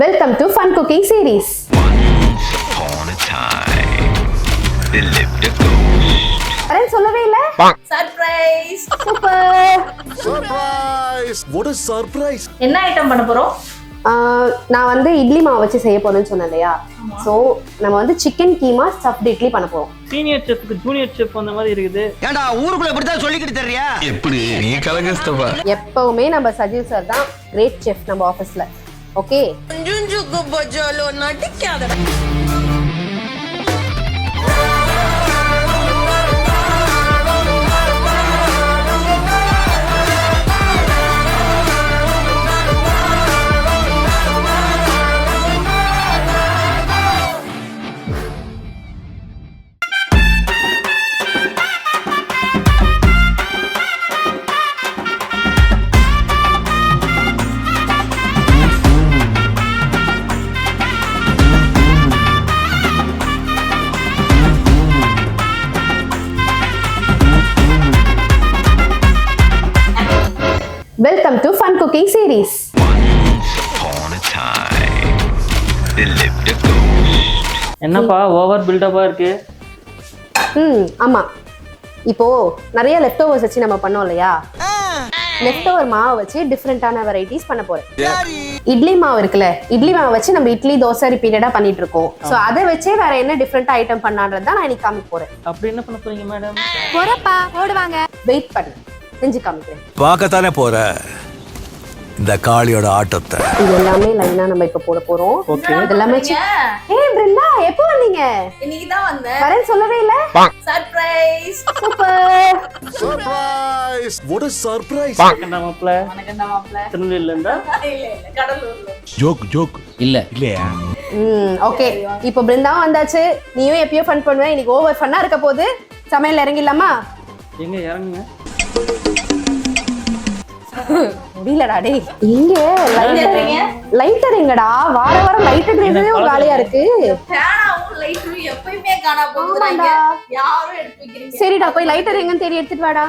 Welcome to Fun Cooking Series. Once upon a time, there lived a ghost. அரேன் சொல்லவே இல்ல? Surprise. Super. Surprise. What is surprise? என்ன item பண்ண போறோம்? நான் வந்து இட்லி மாவு வச்சு செய்ய போறேன்னு சொன்னேன் இல்லையா? சோ நம்ம வந்து சிக்கன் கீமா ஸ்டஃப்ட் இட்லி பண்ண போறோம். சீனியர் செஃப்க்கு ஜூனியர் செஃப் அந்த மாதிரி இருக்குது. ஏண்டா ஊருக்குள்ள இப்படி தான் சொல்லிக்கிட்டு தெரியா? எப்படி நீ கலங்கஸ்தபா? எப்பவுமே நம்ம சஜீவ் சார் தான் கிரேட் செஃப் நம்ம ஆபீஸ்ல. ஓகே? ஜுஞ்சுக்கு பஜாலோ நடிக்காத. Welcome to Fun Cooking Series. Once upon a time, there lived a ghost. என்னப்பா ஓவர் பில்டப்பா இருக்கு? ஆமா. இப்போ நிறைய லெஃப்ட் ஓவர்ஸ் வச்சு நம்ம பண்ணோம் இல்லையா? லெஃப்ட் ஓவர் மாவை வச்சு டிஃப்ரெண்டான வெரைட்டிஸ் பண்ண போறேன். இட்லி மாவு இருக்குல்ல, இட்லி மாவு வச்சு நம்ம இட்லி தோசை ரிப்பீட்டடா பண்ணிட்டு இருக்கோம். சோ அதை வச்சே வேற என்ன டிஃப்ரெண்டா ஐட்டம் பண்ணான்றத நான் இன்னைக்கு காமிக்க போறேன். அப்படி என்ன பண்ண போறீங்க மேடம்? போறப்பா ஓடுவாங்க. வெயிட் பண்ணு, செஞ்சு காமிக்கிறேன். பார்க்கத்தானே போற இந்த காளியோட ஆட்டத்தை. இது எல்லாமே லைனா நம்ம இப்ப போட போறோம். ஓகே. இது எல்லாமே ஏய் பிருந்தா எப்போ வந்தீங்க? இன்னைக்கு தான் வந்தேன். வரேன் சொல்லவே இல்ல? Surprise. Super. Surprise. What is surprise? கண்டா மாப்ள. வணக்கம் மாப்ள. திருநெல்வேலில இருந்தா? இல்ல கடலூர்ல. ஜோக் இல்லையா? ஓகே. இப்போ பிருந்தா வந்தாச்சு. நீயும் எப்பயோ ஃபன் பண்ணுவே. இன்னைக்கு ஓவர் ஃபன்னா இருக்க போகுது. சமையல் இறங்கிடலாமா? எங்க இறங்குங்க? முடியலடா டேய். இங்க லைட்டர் எங்கடா? வாரம் லைட்டர் கிரேடே காலியா இருக்கு. ஃபேனாவும் லைட்டும் எப்பவுமே காணா போகுதுறாங்க. யாரும் எடுத்து வைக்கிறீங்க. சரிடா போய் லைட்டர் எங்கன்னு தேடி எடுத்துட்டு வாடா.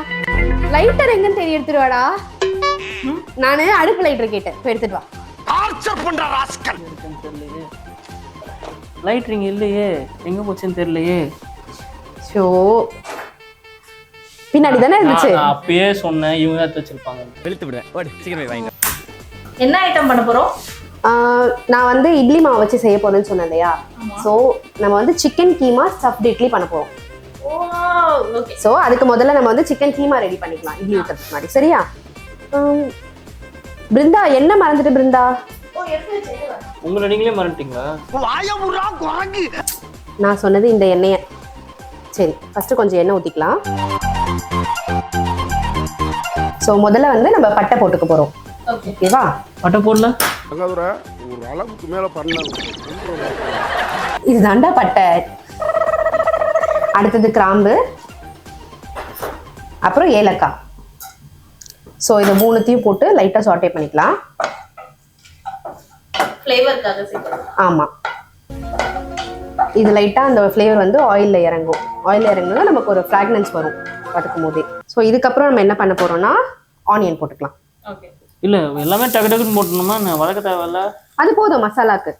லைட்டர் எங்கன்னு தேடி எடுத்துட்டு வாடா. நானு அடுப்பு லைட்டர் கேட்டேன். போய் எடுத்துட்டு வா. டார்ச்சர் பண்ற ராஸ்கல். லைட் ரிங் இல்லையே, எங்க போச்சுன்னு தெரியலையே. ஷோ பின்னாடி தானே இருந்துச்சு. நான் அப்பயே சொன்னேன் இவங்க தான் வச்சிருப்பாங்க. வெளுத்து விடுறேன். ஓடி சீக்கிரமே வாங்க. என்ன ஐட்டம் பண்ண போறோம்? நான் வந்து இட்லி மாவு வச்சு செய்ய போறேன்னு சொன்னேன் இல்லையா? சோ நம்ம வந்து சிக்கன் கீமா ஸ்டஃப்ட் இட்லி பண்ண போறோம். ஓகே. சோ அதுக்கு முதல்ல நம்ம வந்து சிக்கன் கீமா ரெடி பண்ணிக்கலாம் இட்லி ஊத்துறதுக்கு முன்னாடி. சரியா? பிருந்தா என்ன மறந்துட்டு பிருந்தா? எடுத்து வச்சேன். உங்களை நீங்களே மறந்துட்டீங்களா? வாய முறா குரங்கு. நான் சொன்னது இந்த எண்ணெயை. சரி ஃபர்ஸ்ட் கொஞ்சம் எண்ணெய் ஊத்திக்கலாம். சோ முதல்ல வந்து நம்ம பட்டை போட்டுக்க போறோம். ஓகேவா? பட்டை போடல. ஒரு அளவுக்கு மேல பண்ணலாம். இது தாண்டா பட்டை. அடுத்தது கிராம்பு, அப்புறம் ஏலக்காய். சோ இத மூணுத்தையும் போட்டு லைட்டா சாட்டே பண்ணிக்கலாம். ஃப்ளேவர்க்காக சேர்க்கணும். ஆமா. இது லைட்டா அந்த ஃப்ளேவர் வந்து ஆயில்ல இறங்கும். ஆயில்ல இறங்குனா நமக்கு ஒரு ஃப்ராக்ரன்ஸ் வரும் வதக்கும் போதே. ஸோ இதுக்கப்புறம் நம்ம என்ன பண்ண போறோம்னா ஆனியன் போட்டுக்கலாம். ஓகே. இல்ல எல்லாமே டக்கு டக்குன்னு போட்டணுமா? நான் வதக்க தேவையில்ல. அது போதும் மசாலாக்கு.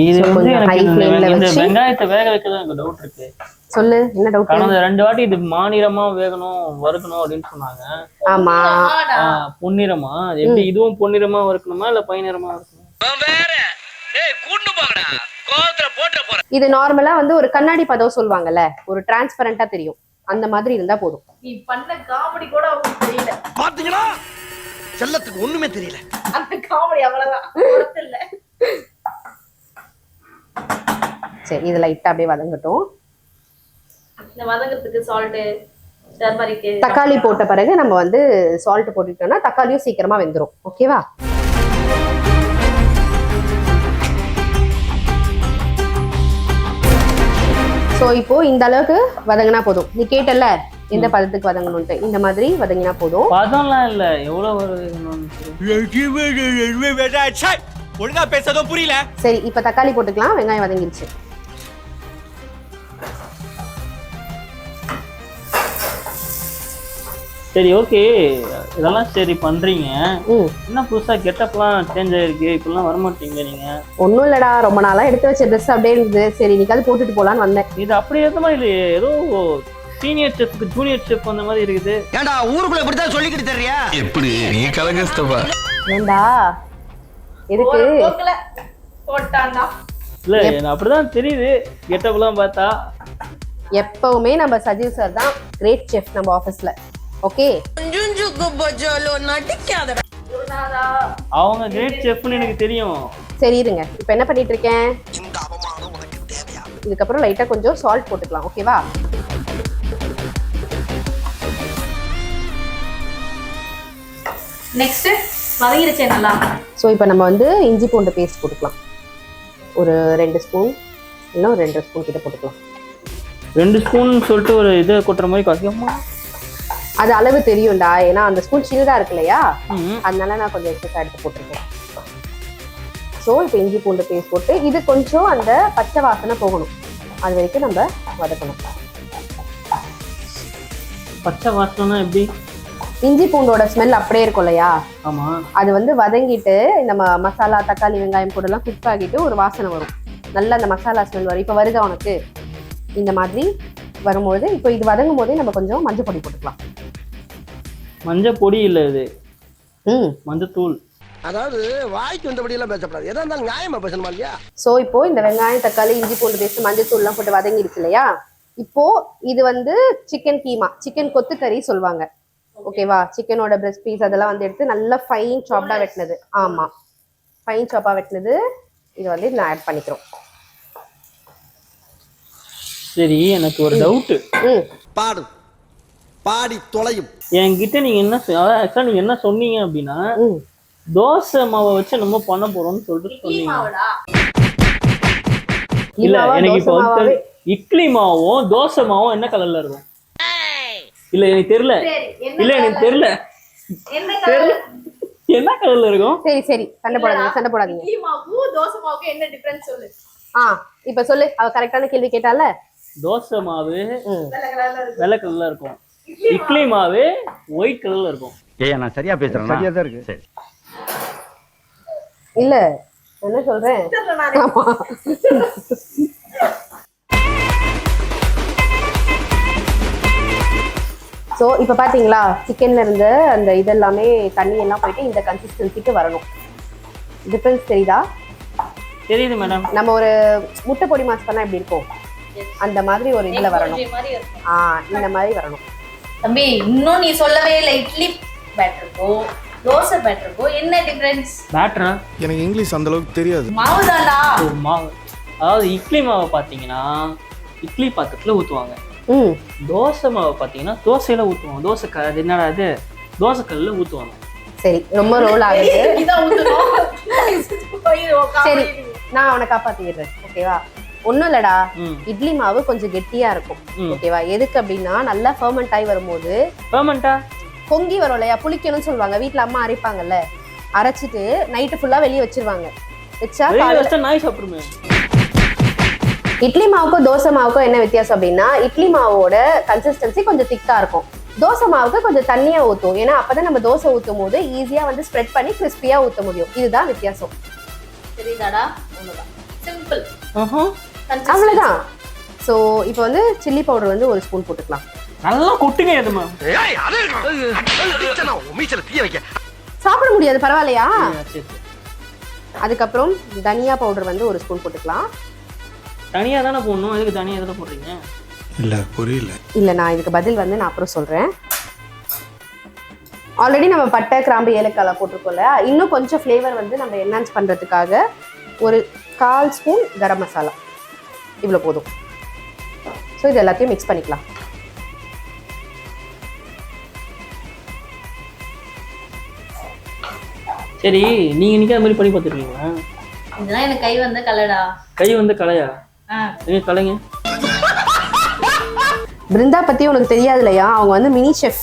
இது வந்து கொஞ்சம் எனக்கு high flame ல இந்த வச்சு. வெங்காயத்தை வேக வைக்கதான் எனக்கு டவுட் இருக்கு. சொல்லு என்ன டவுட்? கடந்த 2 வாட்டி இது மாநிறமா வேகணும் வறுக்கணும் அப்படின்னு சொன்னாங்க. ஆமா. பொன்னிறமா? எப்படி இதுவும் பொன்னிறமா வறுக்கணுமா இல்ல பைநிறமா வறுக்கணுமா? இது நார்மலா வந்து ஒரு கண்ணாடி பதம் சொல்லுவாங்கல்ல, ஒரு டிரான்ஸ்பரண்டா தெரியும். அந்த மாதிரி இருந்தா போதும். நீ பண்ண காமெடி கூட அவங்களுக்கு தெரியல. பாத்தீங்களா? செல்லத்துக்கு ஒண்ணுமே தெரியல. அந்த காமெடி அவ்வளவுதான். இல்ல. சரி இது லைட்டா அப்படியே வதங்கட்டும். இந்த வதங்கிறதுக்கு சால்ட், டர்மரிக், தக்காளி போட்ட பிறகு நம்ம வந்து சால்ட் போட்டுட்டோம்னா தக்காளியும் சீக்கிரமா வெந்துரும். ஓகேவா? ஸோ இப்போ இந்த அளவுக்கு வதங்கினா போதும். நீ கேட்டல எந்த பதத்துக்கு வதங்கணும்ட்டு, இந்த மாதிரி வதங்கினா போதும். பதம்லாம் இல்ல, எவ்வளவு வருது? ஒழுங்கா பேசதும் புரியல. சரி இப்போ தக்காளி போட்டுக்கலாம். வெங்காயம் வதங்கிருச்சு. சரி ஓகே, இதெல்லாம் சரி பண்றீங்க. ம் என்ன புதுசா கெட்டப்லாம் சேஞ்ச் ஆயிருக்கு, இப்பெல்லாம் வரமாட்டீங்க நீங்க. ஒன்றும் இல்லடா, ரொம்ப நாளாக எடுத்து வச்ச ட்ரெஸ் அப்படியே இருந்தது. சரி இன்னைக்காவது போட்டுட்டு போகலான்னு வந்தேன். இது அப்படி ஏற்ற மாதிரி இல்லையே, ஏதோ சீனியர் செஃப்க்கு ஜூனியர் செஃப் அந்த மாதிரி இருக்குது. ஏண்டா ஊருக்குள்ள இப்படித்தான் சொல்லிக்கிட்டு தெரியா? எப்படி நீ கலகஸ்தபா ஏண்டா எதுக்கு? போக்கல போட்டான்டா. இல்ல எனக்கு அப்படிதான் தெரியுது கெட்டப்லாம் பார்த்தா. எப்பவுமே நம்ம சஜீவ் சார் தான் கிரேட் செஃப் நம்ம ஆஃபீஸ்ல. ஓகே குருநாதா அவங்க கிரேட் செஃப்னு எனக்கு தெரியும். சரி இருங்க, இப்போ என்ன பண்ணிட்டு இருக்கேன், இதுக்கப்புறம் லைட்டா கொஞ்சம் சால்ட் போட்டுக்கலாம். ஓகேவா? நெக்ஸ்ட் வதங்கிருச்சே நல்லா. ஸோ இப்போ நம்ம வந்து இஞ்சி பூண்டு பேஸ்ட் போட்டுக்கலாம். ஒரு 2 ஸ்பூன் இல்லை ஒரு 2 ஸ்பூன் கிட்ட போட்டுக்கலாம். 2 ஸ்பூன் சொல்லிட்டு ஒரு இதை கொட்டுற மாதிரி காசியம்மா. அது அளவு தெரியும்டா, ஏன்னா அந்த ஸ்பூன் சின்னதா இருக்கு இல்லையா, அதனால நான் கொஞ்சம் எக்ஸ்ட்ரா எடுத்து போட்டிருக்கேன். ஸோ இப்போ இஞ்சி பூண்டு பேஸ்ட் போட்டு இது கொஞ்சம் அந்த பச்சை வாசனை போகணும், அது வரைக்கும் நம்ம வதக்கணும். பச்சை வாசனைனா எப்படி? இஞ்சி பூண்டோட ஸ்மெல் அப்படியே இருக்கும் இல்லையா, ஆமா. அது வந்து வதங்கிட்டு நம்ம மசாலா தக்காளி வெங்காயம் கூட எல்லாம் குக் ஆகிட்டு ஒரு வாசனை வரும், நல்ல அந்த மசாலா ஸ்மெல் வரும். இப்போ வருதா உனக்கு? இந்த மாதிரி வரும்போது இப்போ இது வதங்கும் போதே நம்ம கொஞ்சம் மஞ்சள் பொடி போட்டுக்கலாம். மஞ்சள் பொடி இல்ல இது, ம் மஞ்சத்தூள். அதாவது வாய்க்கு வந்தபடி எல்லாம் பேசப்படாது, எதா இருந்தாலும் நியாயமா பேசணுமா இல்லையா? ஸோ இப்போ இந்த வெங்காயம் தக்காளி இஞ்சி பூண்டு பேஸ்ட் மஞ்சள் தூள்லாம் போட்டு வதங்கிடுச்சு இல்லையா, இப்போ இது வந்து சிக்கன் கீமா, சிக்கன் கொத்துக்கறி சொல்லுவாங்க. ஓகேவா? சிக்கனோட பிரெஸ்ட் பீஸ் அதெல்லாம் வந்து எடுத்து நல்லா ஃபைன் சாப்டா வெட்டினது. ஆமா, ஃபைன் சாப்பா வெட்டினது. இது வந்து நான் ஆட் பண்ணிக்கிறோம். சரி எனக்கு ஒரு டவுட்டு. ம் பாடு பாடி தொலையும். என்கிட்ட நீங்க என்ன ஆக்சுவலா நீங்க என்ன சொன்னீங்க அப்படின்னா, ம் தோசை மாவை வச்சு நம்ம பண்ண போறோம்னு சொல்லிட்டு சொன்னீங்க. மாவுடா. இல்ல கீமாவா, எனக்கு இப்போ தோசை வந்து மாவாவே? இட்லி மாவும் தோசை மாவும் என்ன கலர்ல இருக்கும்? இல்ல எனக்கு தெரியல. சரி, என்ன இல்ல எனக்கு colour? தெரியல. என்ன தெரியல. கலர்? என்ன கலர்ல இருக்கும்? சரி சரி, சண்டை போடாதீங்க சண்டை போடாதீங்க. இட்லி மாவு தோசை மாவுக்கு என்ன டிஃபரன்ஸ் சொல்லு. இப்ப சொல்லு, அவ கரெக்டான கேள்வி கேட்டால. தோசை மாவு ம் வெள்ளை கலர்ல இருக்கு. வெள்ளை கலர்ல இருக்கும், இட்லி மாவு ஒயிட் கலர்ல இருக்கும். ஏய் நான் சரியா பேசுறேன்? சரியா தான் இருக்கு. சரி இல்ல என்ன சொல்றேன். தெரியல நானே. ஆமா. ஸோ இப்போ பார்த்தீங்களா, சிக்கன்ல இருந்து அந்த இதெல்லாமே தண்ணி எல்லாம் போயிட்டு இந்த கன்சிஸ்டன்சிக்கு வரணும். டிஃப்ரென்ஸ் தெரியுதா? தெரியுது மேடம். நம்ம ஒரு முட்டை பொடி மாஸ் பண்ணா எப்படி இருக்கும், அந்த மாதிரி ஒரு இதுல வரணும். கொஞ்சம் மாதிரி இருக்கும். இந்த மாதிரி வரணும். தம்பி இன்னும் நீ சொல்லவே இல்லை, இட்லி பேட்டருக்கோ தோசை பேட்டருக்கோ என்ன டிஃபரன்ஸ்? பேட்டரா? எனக்கு இங்கிலீஷ் அந்த அளவுக்கு தெரியாது. மாவு தான்டா. மாவு, அதாவது இட்லி மாவை பார்த்தீங்கன்னா இட்லி பாத்திரத்துல ஊற்றுவாங்க. ம் தோசை மாவை பார்த்தீங்கன்னா தோசையில ஊற்றுவாங்க. அது என்னடா அது, தோசை கல்லில் ஊற்றுவாங்க. சரி, ரொம்ப ரோல் ஆகுது. இதான் ஊத்தணும். சரி, நான் அவனை காப்பாத்திடுறேன். ஓகேவா? ஒன்றும் இல்லடா, ம். இட்லி மாவு கொஞ்சம் கெட்டியா இருக்கும். ஓகேவா? எதுக்கு அப்படின்னா நல்லா ஃபர்மெண்ட் ஆகி வரும்போது பெர்மனண்டா பொங்கி வரும் இல்லையா, புளிக்கணும்னு சொல்லுவாங்க. வீட்டில் அம்மா அரைப்பாங்கல்ல, அரைச்சிட்டு நைட்டு ஃபுல்லாக வெளியே வச்சிருவாங்க. வச்சா நாய் சாப்பிடுமே. இட்லி மாவுக்கும் தோசை மாவுக்கும் என்ன வித்தியாசம் அப்படின்னா, இட்லி மாவோட கன்சிஸ்டன்சி கொஞ்சம் திக்கா இருக்கும், தோசை மாவுக்கு கொஞ்சம் தண்ணியா ஊற்றும். ஏன்னா அப்பதான் நம்ம தோசை ஊற்றும் போது ஈஸியா வந்து ஸ்ப்ரெட் பண்ணி கிறிஸ்பியா ஊற்ற முடியும். இதுதான் வித்தியாசம். தெரியுதாடா? அவ்வளவுதான். சிம்பிள். அவ்வளவுதான். ஸோ இப்போ வந்து சில்லி பவுடர் வந்து 1 ஸ்பூன் போட்டுக்கலாம். நல்லா கொட்டுங்க எதுமா. ஏய் அது மீச்சல தீய வைக்க. சாப்பிட முடியாது, பரவாயில்லையா? சரி. அதுக்கப்புறம் தனியா பவுடர் வந்து 1 ஸ்பூன் போட்டுக்கலாம். தனியா தானே போடணும், அதுக்கு தனியா தானே போடுறீங்க? இல்ல புரியல. இல்ல, நான் இதுக்கு பதில் வந்து நான் அப்புறம் சொல்றேன். ஆல்ரெடி நம்ம பட்டை கிராம்பு ஏலக்காய் போட்டிருக்கோம்ல, இன்னும் கொஞ்சம் ஃப்ளேவர் வந்து நம்ம என்ஹான்ஸ் பண்றதுக்காக ஒரு 1/4 ஸ்பூன் கரம் மசாலா, இவ்வளோ போதும். ஸோ இது எல்லாத்தையும் மிக்ஸ் பண்ணிக்கலாம். சரி, நீங்க இன்னைக்கு அது மாதிரி பண்ணி பார்த்துருக்கீங்களா? இதெல்லாம் எனக்கு கை வந்த கலடா. கை வந்து கலையா? நீங்க கலைங்க. பிருந்தா பத்தி உனக்கு தெரியாது இல்லையா, அவங்க வந்து மினி செஃப்.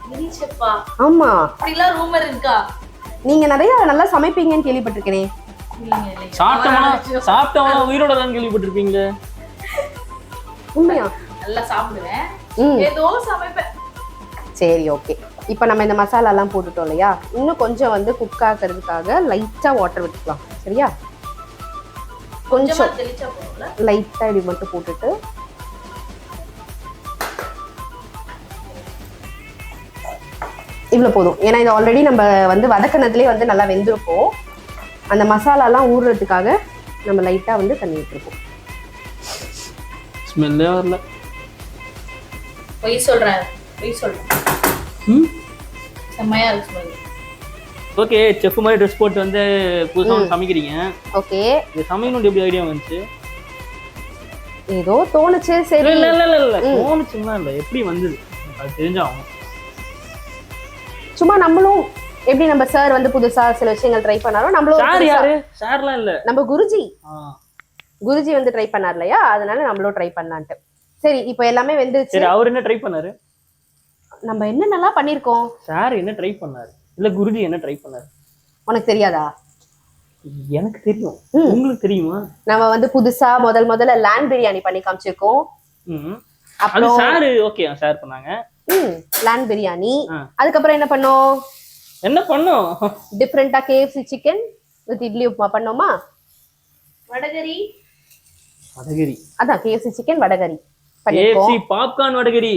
மினி செஃப்பா? ஆமா, அப்படிலாம் ரூமர் இருக்கா? நீங்க நிறைய நல்லா சமைப்பீங்கன்னு கேள்விப்பட்டிருக்கேனே. சாப்பிட்டவனா உயிரோட தான் கேள்விப்பட்டிருப்பீங்களே. உண்மையா? நல்லா சாப்பிடுவேன், ம் ஏதோ சமைப்பேன். சரி, ஓகே. இப்போ நம்ம இந்த மசாலாலாம் போட்டுட்டோம் இல்லையா, இன்னும் கொஞ்சம் வந்து குக் ஆகிறதுக்காக லைட்டாக வாட்டர் விட்டுக்கலாம். சரியா? கொஞ்சம் தெளிச்சா போதும்ல. லைட்டாக இப்படி மட்டும் போட்டுட்டு இவ்வளோ போதும். ஏன்னா இது ஆல்ரெடி நம்ம வந்து வதக்கினதுலேயே வந்து நல்லா வெந்திருக்கும். அந்த மசாலாலாம் ஊறுறதுக்காக நம்ம லைட்டாக வந்து தண்ணி விட்டுருக்கோம். ஸ்மெல்லே வரல. பொய் சொல்றேன். ம் செம்மையா இருக்கு ஸ்மெல். ஓகே, செஃப் மாதிரி ட்ரெஸ் போட்டு வந்து புதுசாக சமைக்கிறீங்க. ஓகே, இது சமைக்கணும் எப்படி ஐடியா வந்துச்சு? ஏதோ தோணுச்சு. சரி, இல்ல தோணுச்சுன்னா இல்லை, எப்படி வந்தது அது தெரிஞ்சாகும். சும்மா நம்மளும் எப்படி நம்ம சார் வந்து புதுசா சில விஷயங்கள் ட்ரை பண்ணாலும் நம்மளும் சார் யாரு? சார்லாம் இல்ல, நம்ம குருஜி குருஜி வந்து ட்ரை பண்ணார் இல்லையா, அதனால நம்மளும் ட்ரை பண்ணலான்ட்டு. சரி, இப்போ எல்லாமே வெந்துருச்சு. சரி, அவர் என்ன ட்ரை பண்ணாரு? நம்ம என்னென்னலாம் பண்ணிருக்கோம்? சார் என்ன ட்ரை பண்ணாரு இல்ல குருஜி என்ன ட்ரை பண்ணாரு? உனக்கு தெரியாதா? எனக்கு தெரியும். உங்களுக்கு தெரியுமா? நம்ம வந்து புதுசா முதல்ல லேண்ட் பிரியாணி பண்ணி காமிச்சிருக்கோம். அது சார் ஓகே ஷேர் பண்ணாங்க. லேண்ட் பிரியாணி. அதுக்கப்புறம் என்ன பண்ணோம்? டிஃபரெண்டா KFC chicken with idli upma பண்ணோமா? வடகரி. அதான் KFC சிக்கன் வடகரி பண்ணிருக்கோம். KFC popcorn vadacurry.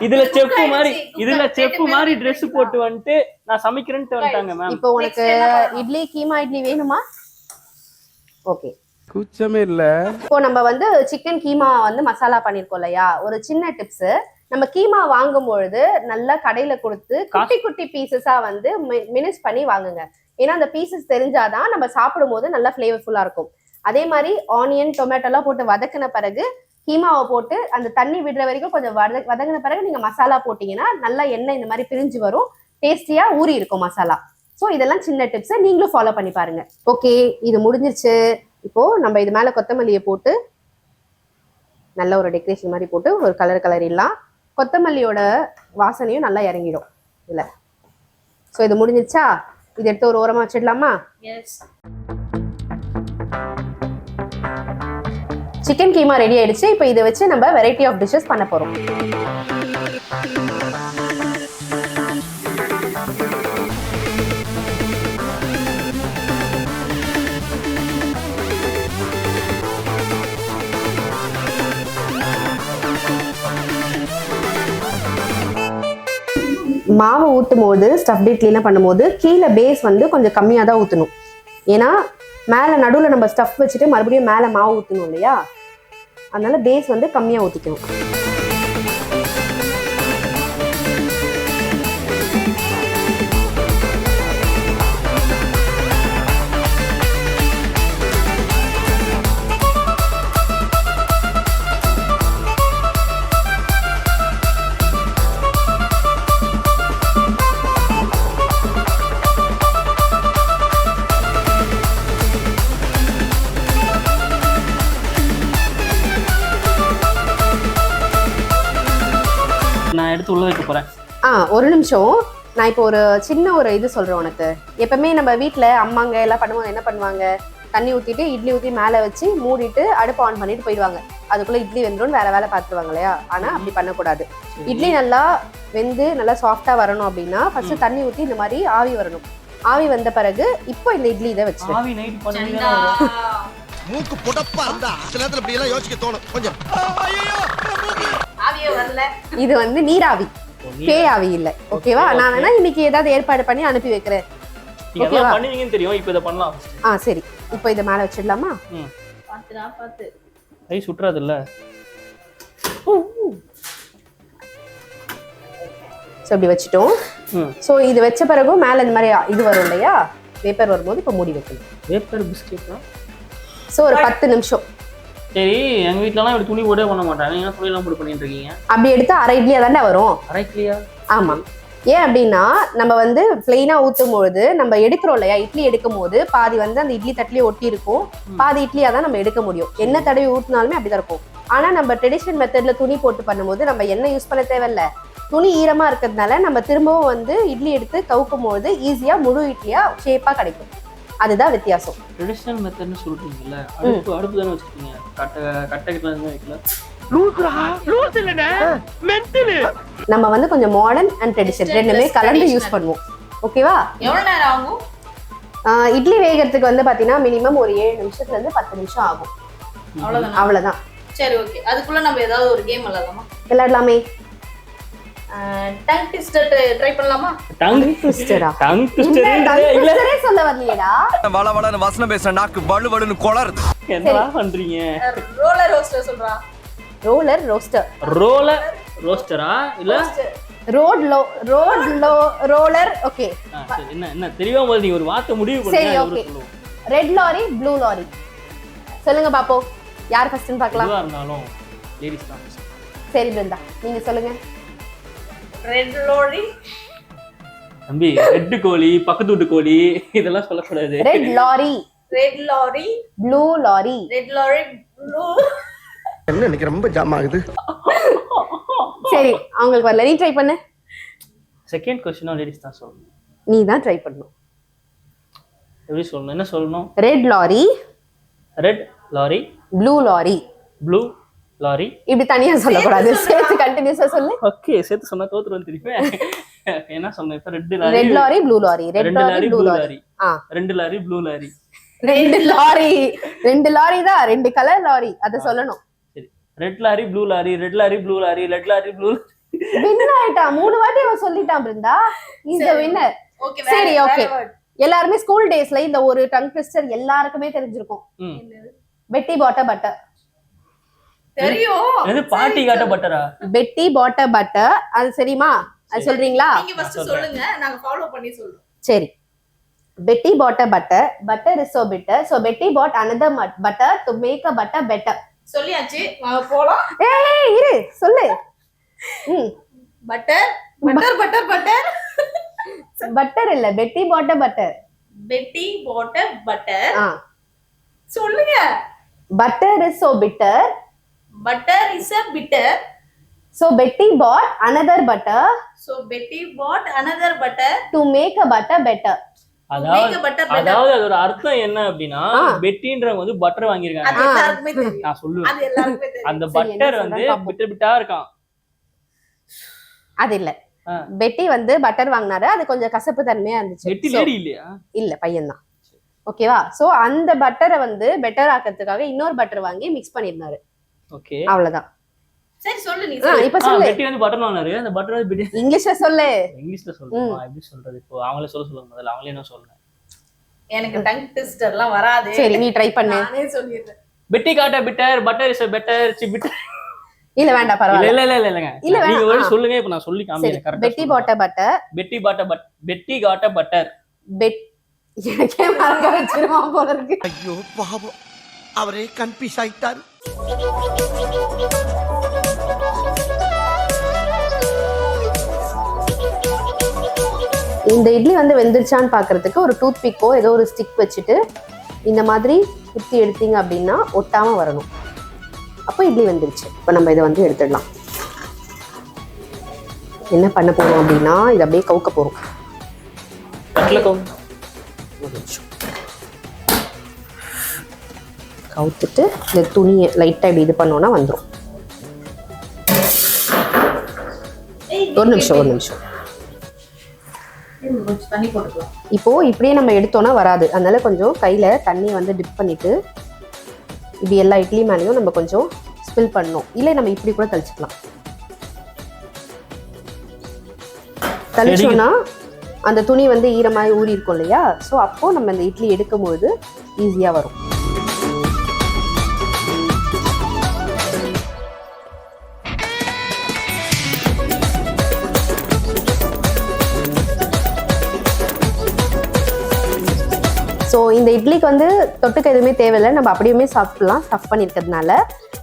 இதுல செஃப் மாதிரி Dress போட்டு வந்துட்டு நான் சமைக்கிறேன்னு வந்துட்டாங்க மேம். இப்போ உனக்கு இட்லி கீமா இட்லி வேணுமா? ஓகே, கூச்சமே இல்ல. இப்போ நம்ம வந்து சிக்கன் கீமா வந்து மசாலா பண்ணிருக்கோம் இல்லையா, ஒரு சின்ன டிப்ஸ். நம்ம கீமா வாங்கும் பொழுது நல்லா கடையில கொடுத்து குட்டி குட்டி பீசஸா வந்து மினிஸ் பண்ணி வாங்குங்க. ஏன்னா அந்த பீசஸ் தெரிஞ்சாதான் நம்ம சாப்பிடும் போது நல்லா ஃபிளேவர்ஃபுல்லா இருக்கும். அதே மாதிரி ஆனியன் டொமேட்டோ எல்லாம் போட்டு வதக்கின பிறகு கீமாவை போட்டு அந்த தண்ணி விடுற வரைக்கும் கொஞ்சம் வதங்கின பிறகு நீங்க மசாலா போட்டீங்கன்னா நல்லா எண்ணெய் இந்த மாதிரி பிரிஞ்சு வரும், டேஸ்டியா ஊறி இருக்கும் மசாலா. ஸோ இதெல்லாம் சின்ன டிப்ஸ், நீங்களும் ஃபாலோ பண்ணி பாருங்க. ஓகே, இது முடிஞ்சிருச்சு. இப்போ நம்ம இது மேல கொத்தமல்லியை போட்டு நல்ல ஒரு டெக்கரேஷன் மாதிரி போட்டு ஒரு கலரிடலாம். கொத்தமல்லியோட வாசனையும் நல்லா இறங்கிடும் இல்ல. ஸோ இது முடிஞ்சிருச்சா? இது எடுத்து ஒரு ஓரமா வச்சிடலாமா? சிக்கன் கீமா ரெடி ஆயிடுச்சு. இப்போ இதை வச்சு நம்ம வெரைட்டி ஆஃப் டிஷ்ஷஸ் பண்ண போறோம். மாவு ஊற்றும் போது ஸ்டஃப்ட் இட்லிலாம் பண்ணும்போது கீழே பேஸ் வந்து கொஞ்சம் கம்மியாக தான் ஊற்றணும். ஏன்னா மேலே நடுவில் நம்ம ஸ்டஃப் வச்சுட்டு மறுபடியும் மேலே மாவு ஊற்றணும் இல்லையா, அதனால பேஸ் வந்து கம்மியாக ஊற்றிக்கணும். நான் எடுத்து உள்ள வைக்க போறேன். ஒரு நிமிஷம், நான் இப்போ ஒரு சின்ன ஒரு இது சொல்றேன் உனக்கு. எப்பவுமே நம்ம வீட்டில் அம்மாங்க எல்லாம் பண்ணும்போது என்ன பண்ணுவாங்க, தண்ணி ஊற்றிட்டு இட்லி ஊற்றி மேலே வச்சு மூடிட்டு அடுப்பு ஆன் பண்ணிட்டு போயிடுவாங்க. அதுக்குள்ளே இட்லி வெந்துடும், வேற வேலை பார்த்துருவாங்க இல்லையா. ஆனால் அப்படி பண்ணக்கூடாது. இட்லி நல்லா வெந்து நல்லா சாஃப்டாக வரணும் அப்படின்னா ஃபர்ஸ்ட் தண்ணி ஊற்றி இந்த மாதிரி ஆவி வரணும். ஆவி வந்த பிறகு இப்போ இந்த இட்லி இதை வச்சு ஆவி நைட் பண்ணுங்க. மூக்கு புடப்பா இருந்தா சில நேரத்துல இப்படி எல்லாம் யோசிக்க தோணும் கொஞ்சம். ஆவியே வரல. இது வந்து நீராவி, பேய் ஆவி இல்ல. ஓகேவா? நான் வேணா இன்னைக்கு ஏதாவது ஏற்பாடு பண்ணி அனுப்பி வைக்கிறேன். ஓகேவா? பண்ணுவீங்கன்னு தெரியும். இப்போ இத பண்ணலாம். சரி, இப்போ இத மேல வச்சிடலாமா? பாத்து ஐ சுட்றாது இல்ல. சோ இப்படி வச்சிட்டோம். சோ இது வெச்ச பிறகு மேல இந்த மாதிரி இது வரும் இல்லையா, பேப்பர் வரும்போது இப்போ மூடி வைக்கணும். பேப்பர் பிஸ்கெட்னா சோ ஒரு 10 நிமிஷம். சரி, எங்க வீட்லலாம் இப்படி துணி போடவே பண்ண மாட்டாங்க. நீங்க துணி எல்லாம் போட்டு பண்ணிட்டு இருக்கீங்க. அப்படி எடுத்தா அரை இட்லியா தானே வரும். அரை இட்லியா? ஆமா. ஏன் அப்படின்னா நம்ம வந்து பிளெயினா ஊத்தும் பொழுது நம்ம எடுக்கிறோம் இல்லையா, இட்லி எடுக்கும் போது பாதி வந்து அந்த இட்லி தட்டிலேயே ஒட்டி இருக்கும், பாதி இட்லியா தான் நம்ம எடுக்க முடியும். எண்ணெய் தடவி ஊற்றினாலுமே அப்படிதான் இருக்கும். ஆனா நம்ம ட்ரெடிஷனல் மெத்தட்ல துணி போட்டு பண்ணும்போது நம்ம எண்ணெய் யூஸ் பண்ண தேவையில்ல. துணி ஈரமா இருக்கிறதுனால நம்ம திரும்பவும் வந்து இட்லி எடுத்து கவுக்கும் போது ஈஸியா முழு இட்லியா ஷேப்பா கிடைக்கும். அதுதான் வித்தியாசம். ட்ரெடிஷனல் மெத்தட்னு சொல்றீங்கல்ல, அடுப்பு தானே வச்சிருக்கீங்க. கட்டை வைக்கல. நம்ம வந்து கொஞ்சம் மாடர்ன் அண்ட் ட்ரெடிஷன் ரெண்டுமே கலந்து யூஸ் பண்ணுவோம். ஓகேவா? எவ்வளவு நேரம் ஆகும்? இட்லி வேகிறதுக்கு வந்து பாத்தீங்கன்னா மினிமம் ஒரு 7 நிமிஷத்துல இருந்து 10 நிமிஷம் ஆகும். அவ்வளவுதான். அவ்வளவுதான். சரி, ஓகே. அதுக்குள்ள நம்ம ஏதாவது ஒரு கேம் விளையாடலாமா? விளையாடலாமே. டங் ட்விஸ்டர் ட்ரை பண்ணலாமா? டங் ட்விஸ்டரா? டங் ட்விஸ்டர் இல்ல ட்விஸ்டரே சொல்ல வரலையேடா. வள வளன்னு வசனம் பேசுற நாக்கு வலு வலுன்னு கொளறுது. என்னடா பண்றீங்க? ரோலர் ரோஸ்டர் சொல்றா. Roller roster. ரோலர் ரோஸ்டரா இல்ல ரோலர். ஓகே. சரி, என்ன தெரியாம போது நீங்க ஒரு வார்த்தை முடிவு சரி, பண்ணுங்க. Okay. Red lorry blue lorry. சொல்லுங்க பாப்போம். யார் ஃபர்ஸ்ட்னு பார்க்கலாம்? எதுவா இருந்தாலும் லேடிஸ் தான். சரி பிருந்தா, நீங்க சொல்லுங்க. Red lorry. தம்பி, ரெட் கோழி, பக்கத்து வீட்டு கோழி இதெல்லாம் சொல்லக்கூடாது. Red lorry blue lorry. Red lorry blue. என்ன எனக்கு ரொம்ப ஜாம் ஆகுது. சரி, அவங்களுக்கு வரல. நீ ட்ரை பண்ணு. செகண்ட் क्वेश्चन லேடிஸ் தான் சொல்லணும். நீ தான் ட்ரை பண்ணணும். எப்படி சொல்லணும்? என்ன சொல்லணும்? Red lorry blue lorry. இப்படி தனியா சொல்லக்கூடாது, சேர்த்து கண்டினியூஸா சொல்லு. ஓகே, சேர்த்து சொன்னா தோத்துறோம் திருப்பி. என்ன சொன்னேன் இப்ப? Red lorry blue lorry. Red lorry blue lorry. ரெண்டு லாரி ப்ளூ லாரி. ரெண்டு லாரி தான், ரெண்டு கலர் லாரி. அத சொல்லணும். சரி, red lorry blue lorry. Win ஆயிட்டா. 3 வாட்டி அவன் சொல்லிட்டான் Brinda. Is the winner. Okay. சரி, ஓகே. எல்லாருமே ஸ்கூல் டேஸ்ல இந்த ஒரு டங் ட்விஸ்டர் எல்லாருக்குமே தெரிஞ்சிருக்கும். பெட்டி பாட்ட பட்டர். தெரியும். இது பாட்டி காட்ட பட்டரா? பெட்டி பாட்ட பட்டர். அது சரிமா? அது சொல்றீங்களா? நீங்க ஃபர்ஸ்ட் சொல்லுங்க, நாங்க ஃபாலோ பண்ணி சொல்றோம். சரி. Betty bought a butter. Butter is so bitter. So Betty bought another butter to make a butter better. சொல்லியாச்சு, வாங்க போலாம். ஏய் இரு, சொல்லு. பட்டர். பட்டர் இல்ல, Betty bought a butter. Betty bought a butter. சொல்லுங்க. Butter is so bitter. Butter is a bitter. So Betty bought another butter. To make a butter better. அதாவது அதோட அர்த்தம் என்ன அப்படின்னா, பெட்டின்றவங்க வந்து பட்டர் வாங்கிருக்காங்க. அது எல்லாருக்குமே தெரியும். நான் சொல்லுவேன். அது எல்லாருக்குமே தெரியும். அந்த பட்டர் வந்து பிட்டா இருக்கான். அது இல்ல. பெட்டி வந்து பட்டர் வாங்குனாரு, அது கொஞ்சம் கசப்பு தன்மையா இருந்துச்சு. பெட்டி லேடி இல்லையா? இல்ல, பையன் தான். ஓகேவா? சோ அந்த பட்டரை வந்து பெட்டர் ஆக்கிறதுக்காக இன்னொரு பட்டர் வாங்கி மிக்ஸ் பண்ணிருந்தாரு. ஓகே, அவ்வளவுதான். சரி சொல்லு நீ. இப்ப சொல்லு. பெட்டி வந்து பட்டர் வாங்குனாரு, அந்த பட்டர் வந்து பெட்டி. இங்கிலீஷ்ல சொல்லு. இங்கிலீஷ்ல சொல்றேன். எப்படி சொல்றது? இப்போ அவங்களே சொல்லுங்க முதல்ல. அவங்களே என்ன சொல்றேன்? எனக்கு டங் ட்விஸ்டர்லாம் வராது. சரி, நீ ட்ரை பண்ணு. நானே சொல்லிடுறேன். பெட்டி காட்ட bitter, butter is better, C bitter. இல்ல வேண்டாம், பரவாயில்லை. இல்லங்க. நீங்க ஒரு சொல்லுங்க, இப்ப நான் சொல்லி காமிக்கிறேன். கரெக்ட்டா. பெட்டி பாட்ட பட்டர். பெட்டி காட்ட பட்டர். எனக்கே மறக்க வச்சிருவான் போல இருக்கு. ஐயோ பாவம், அவரே கன்ஃபியூஸ் ஆயிட்டாரு. இந்த இட்லி வந்து வெந்துருச்சான்னு பாக்குறதுக்கு ஒரு டூத் பிக்கோ ஏதோ ஒரு ஸ்டிக் வச்சுட்டு இந்த மாதிரி குத்தி எடுத்தீங்க அப்படின்னா ஒட்டாம வரணும். அப்போ இட்லி வெந்துருச்சு. இப்போ நம்ம இதை வந்து எடுத்துடலாம். என்ன பண்ண போறோம் அப்படின்னா, இதை அப்படியே கவுக்க போறோம். கவுத்துட்டு இந்த துணியை லைட்டா இப்படி இது பண்ணோம்னா வந்துடும். ஒரு நிமிஷம். கொஞ்சம் தண்ணி போட்டுக்கலாம். இப்போ இப்படியே நம்ம எடுத்தோம்னா வராது. அதனால கொஞ்சம் கையில தண்ணியை வந்து டிப் பண்ணிட்டு இப்படி எல்லா இட்லி மேலேயும் நம்ம கொஞ்சம் ஸ்பில் பண்ணணும். இல்லை நம்ம இப்படி கூட தெளிச்சுக்கலாம். தெளிச்சோம்னா அந்த துணி வந்து ஈரமாய் ஊறி இருக்கும் இல்லையா? ஸோ அப்போ நம்ம இந்த இட்லி எடுக்கும்போது ஈஸியா வரும். ஸோ இந்த இட்லிக்கு வந்து தொட்டுக்க எதுவுமே தேவையில்லை, நம்ம அப்படியுமே சாப்பிடலாம் ஸ்டஃப் பண்ணியிருக்கிறதுனால.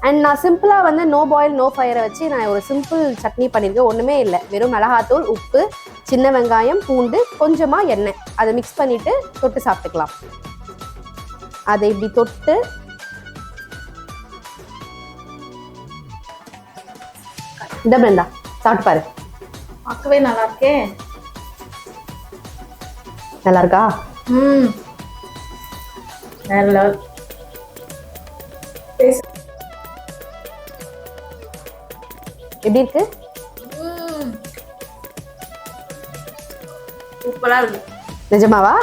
அண்ட் நான் சிம்பிளாக வந்து நோ பாயில் நோ ஃபயரை வச்சு நான் ஒரு சிம்பிள் சட்னி பண்ணியிருக்கேன். ஒன்றுமே இல்லை, வெறும் மிளகாத்தூள், உப்பு, சின்ன வெங்காயம், பூண்டு, கொஞ்சமாக எண்ணெய், அதை மிக்ஸ் பண்ணிவிட்டு தொட்டு சாப்பிட்டுக்கலாம். அதை இப்படி தொட்டு இந்த பிருந்தா சாப்பிட்டு பாரு. பார்க்கவே நல்லா இருக்கே. நல்லா இருக்கா? எப்படி இருக்கு? சூப்பரா இருக்கு. நிஜமாவா?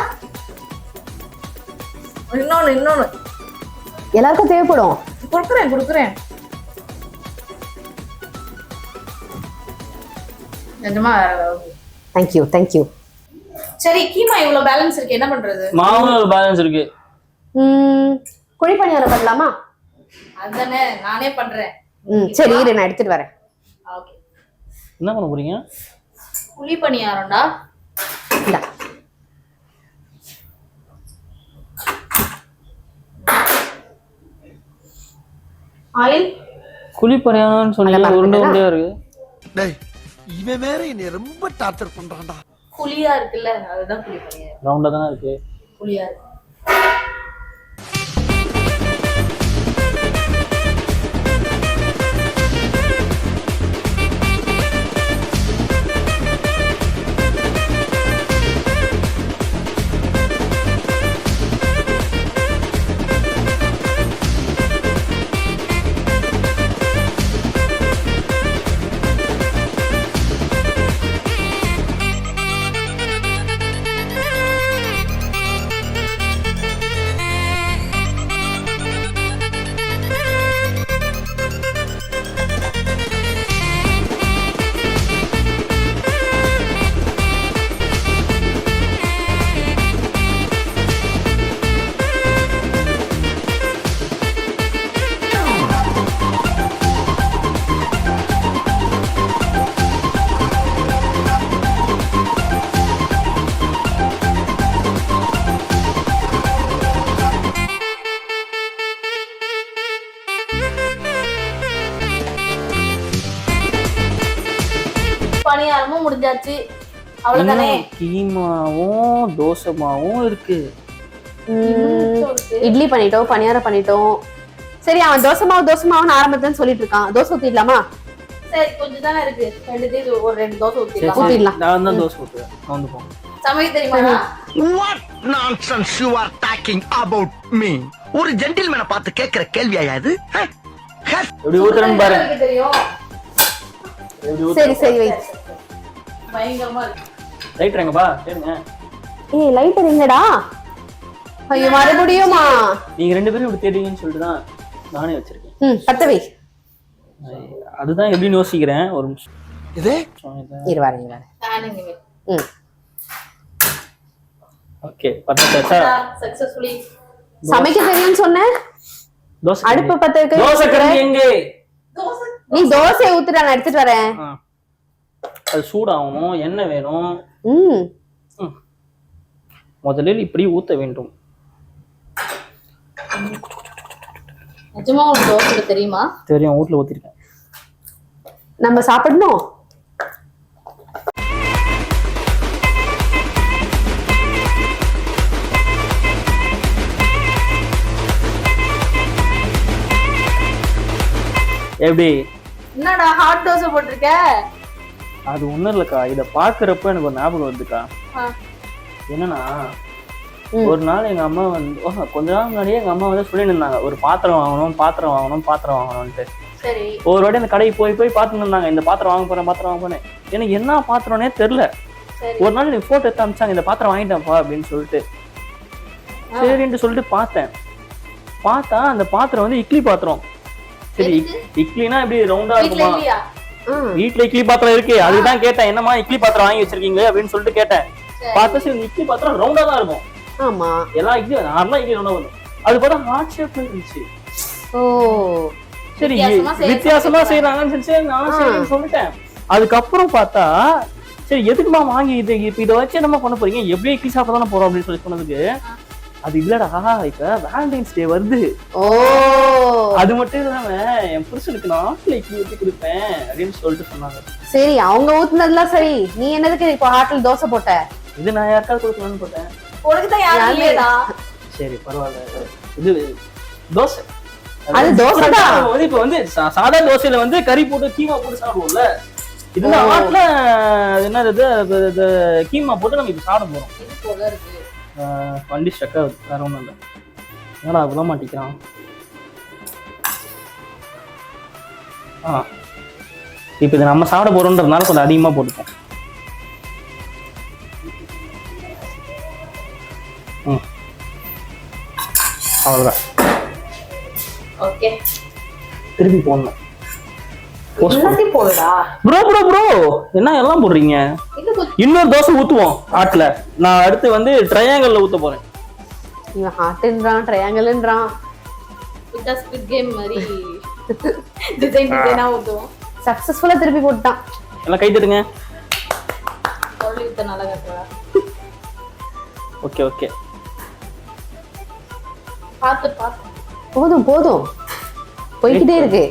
இன்னொன்னு எல்லாருக்கும் தேவைப்படும். குடுக்குறேன். நிஜமா வேற level. தேங்க்யூ. சரி, கீமா இவ்வளவு பேலன்ஸ் இருக்கு, என்ன பண்றது? மாவுல ஒரு பேலன்ஸ் இருக்கு. குழி பணியாரம் பண்ணலாமா? அதானே நானே பண்றேன். சரி இரு, நான் எடுத்துட்டு வரேன். ஓகே. என்ன பண்ண போறீங்க? குழி பணியாரம்டா. இந்தா. ஆயில் குழி பணியாரம்னு சொன்னீங்க, அதெல்லாம் உருண்டை இருக்குதா? உருண்டையா இருக்கு. டேய் இவன் வேற என்னை ரொம்ப டார்ச்சர் பண்றான்டா. குழியா இருக்குல்ல, அதுதான் குழி பணியாரம். ரவுண்டா தானே இருக்கு. குழியா இருக்கு. பணியாரமும் முடிஞ்சாச்சு, அவ்வளவுதானே? கீமாவும் தோசை மாவும் இருக்கு. இட்லி பண்ணிட்டோம், பணியாரம் பண்ணிட்டோம். சரி, அவன் தோசை மாவுன்னு ஆரம்பத்துல சொல்லிட்டு இருக்கான். தோசை ஊத்திடலாமா? சரி, கொஞ்சம் தானே இருக்கு. ஒரு 2 தோசை ஊத்திடலாம். ஊத்திடலாம். நான் தான் தோசை ஊத்துவேன். வந்து போ. சமைக்க தெரியுமா? What nonsense you are talking about me? ஒரு ஜென்டில்மேனை பார்த்து கேட்கிற கேள்வியா இது? எப்படி ஊத்துறேன்னு பாரு. எனக்கு தெரியும். சரி வை. பயங்கரமா இருக்கு. ரைட் எங்கப்பா கேளுங்க. ஏய் லைட்டர் எங்கடா? ஐயோ மறுபடியுமா? நீங்க 2 பேரும் இப்படி தேடுவீங்கன்னு சொல்லிட்டு தான் நானே வச்சிருக்கேன். பத்த வை. அதுதான் எப்படின்னு யோசிக்கிறேன். ஒரு நிமிஷம். இது இரு வரேன். ஓகே, பத்தாச்சா? சக்சஸ்ஃபுல்லி சமைக்க தெரியும்னு சொன்னேன். தோசை அடுப்பு பத்த வைக்க. தோசை கரண்டி எங்கே? நீ தோசை ஊத்துடா, நான் எடுத்துட்டு வரேன். அது சூடாகணும், எண்ணெய் வேணும். ம் முதலில் இப்படி ஊத்த வேண்டும். நிஜமா உங்களுக்கு தோசை தெரியுமா? தெரியும், வீட்ல ஊத்திருக்கேன். நம்ம சாப்பிடணும். எப்படி? என்னடா ஹாட் தோசை போட்டிருக்க? அது ஒண்ணும் இல்லக்கா, இத பாக்குறப்ப எனக்கு ஒரு ஞாபகம் வருதுக்கா. என்னன்னா, ஒரு நாள் எங்க அம்மா வந்து கொஞ்ச நாள் முன்னாடியே எங்க அம்மா வந்து சொல்லிட்டு இருந்தாங்க, ஒரு பாத்திரம் வாங்கணும்ட்டு. சரி. ஒரு வாட்டி அந்த கடைக்கு போய் பார்த்துட்டு இருந்தாங்க, இந்த பாத்திரம் வாங்க போறேன். எனக்கு என்ன பாத்திரம்னே தெரியல. ஒரு நாள் நீ போட்டோ எடுத்து அனுப்பிச்சாங்க, இந்த பாத்திரம் வாங்கிட்டேன்ப்பா அப்படின்னு சொல்லிட்டு. சரின்ட்டு சொல்லிட்டு பார்த்தா அந்த பாத்திரம் வந்து இட்லி பாத்திரம். சரி, இட்லினா எப்படி ரவுண்டா இருக்குமா? வீட்டுல இட்லி பாத்திரம் இருக்கு, அதுதான் கேட்டேன், என்னமா இட்லி பாத்திரம் வாங்கி வச்சிருக்கீங்க அப்படின்னு சொல்லிட்டு கேட்டேன். பார்த்தா சரி, இட்லி பாத்திரம் ரவுண்டா தான் இருக்கும். ஆமா, எல்லா இட்லி நார்மலா இட்லி ரவுண்டா வரும். அது பார்த்தா ஹார்ட் ஷேப்ல இருந்துச்சு. ஓ சரி, வித்தியாசமா செய்யறாங்கன்னு சொல்லி நானும் சரின்னு சொல்லிட்டேன். அதுக்கப்புறம் பார்த்தா சரி எதுக்குமா வாங்கி இதை வச்சு என்னமா பண்ண போறீங்க, எப்படியும் இட்லி சாப்பிட தானே போறோம் அப்படின்னு சொல்லி சொன்னதுக்கு, அது இல்லடா இப்ப வேலண்டைன்ஸ் டே வருது, அது மட்டும் இல்லாம என் புருஷனுக்கு நான் ஹாட்ல இட்லி ஊத்தி கொடுப்பேன் அப்படின்னு சொல்லிட்டு சொன்னாங்க. சரி, அவங்க ஊத்துனதுலாம் சரி, நீ என்னதுக்கு இப்போ ஹாட்ல தோசை போட்ட? இது நான் யாருக்காவது கொடுக்கணும்னு போட்டேன். சரி பரவாயில்ல, இது தோசை. அது தோசை தான். இப்ப வந்து சாதா தோசையில வந்து கறி போட்டு கீமா போட்டு சாப்பிடுவோம்ல, இதுல ஹாட்ல என்னது கீமா போட்டு நம்ம இப்ப சாப்பிட போறோம். வண்டி ஸ்டக் ஆகுது, வேற ஒண்ணும் இல்லை. என்னடா விட மாட்டேங்கிறான். இப்போ இது நம்ம சாப்பிட போறோம்ன்றதுனால கொஞ்சம் அதிகமா போட்டுப்போம். அவ்வளோதான். ஓகே திருப்பி போடணும். எல்லாத்தையும் போடுடா. ப்ரோ என்ன எல்லாம் போடுறீங்க? இன்னொரு தோசை ஊத்துவோம் ஆட்ல. நான் அடுத்து வந்து ட்ரையாங்கல்ல ஊத்த போறேன். இவன் ஹார்ட்ன்றான் ட்ரையாங்கிள்ன்றான். விட்டா ஸ்குவிட் கேம் மாதிரி டிசைனா ஊத்துவோம். சக்சஸ்ஃபுல்லா திருப்பி போட்டான். எல்லாம் கை தட்டுங்க. சொல்லி வித்த நல்லா கட்டுறா. ஓகே பார்த்து போதும் போய்கிட்டே இருக்கு.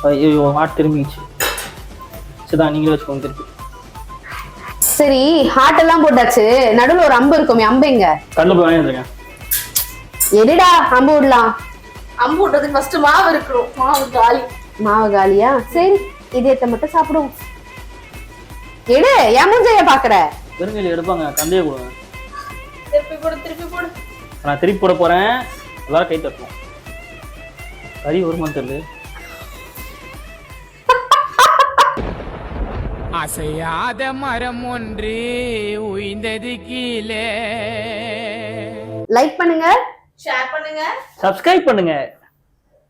ஐயோ ஹார்ட் திரும்பிச்சு. சரிதான், நீங்களே வச்சுக்கோங்க திருப்பி. சரி ஹார்ட் எல்லாம் போட்டாச்சு. நடுவுல ஒரு அம்பு இருக்குமே, அம்பு எங்க? கண்ணு போய் வாங்கிருக்கேன். எடிடா அம்பு விடலாம். அம்பு விட்டதுக்கு ஃபர்ஸ்ட் மாவு இருக்கணும். மாவு காலியா? சரி இதயத்தை மட்டும் சாப்பிடுவோம். எடு, என் மூஞ்சைய பாக்குற. வெறுங்கையில எடுப்பாங்க, கந்தைய கொடுங்க. திருப்பி போடு. நான் திருப்பி போட போறேன். எல்லாரும் கை தட்டணும். கறி வருமானு தெரியல. அசையாத மரம் ஒன்று உயிர்ந்தது கீழே. லைக் பண்ணுங்க, ஷேர் பண்ணுங்க. சப்ஸ்கிரைப் பண்ணுங்க.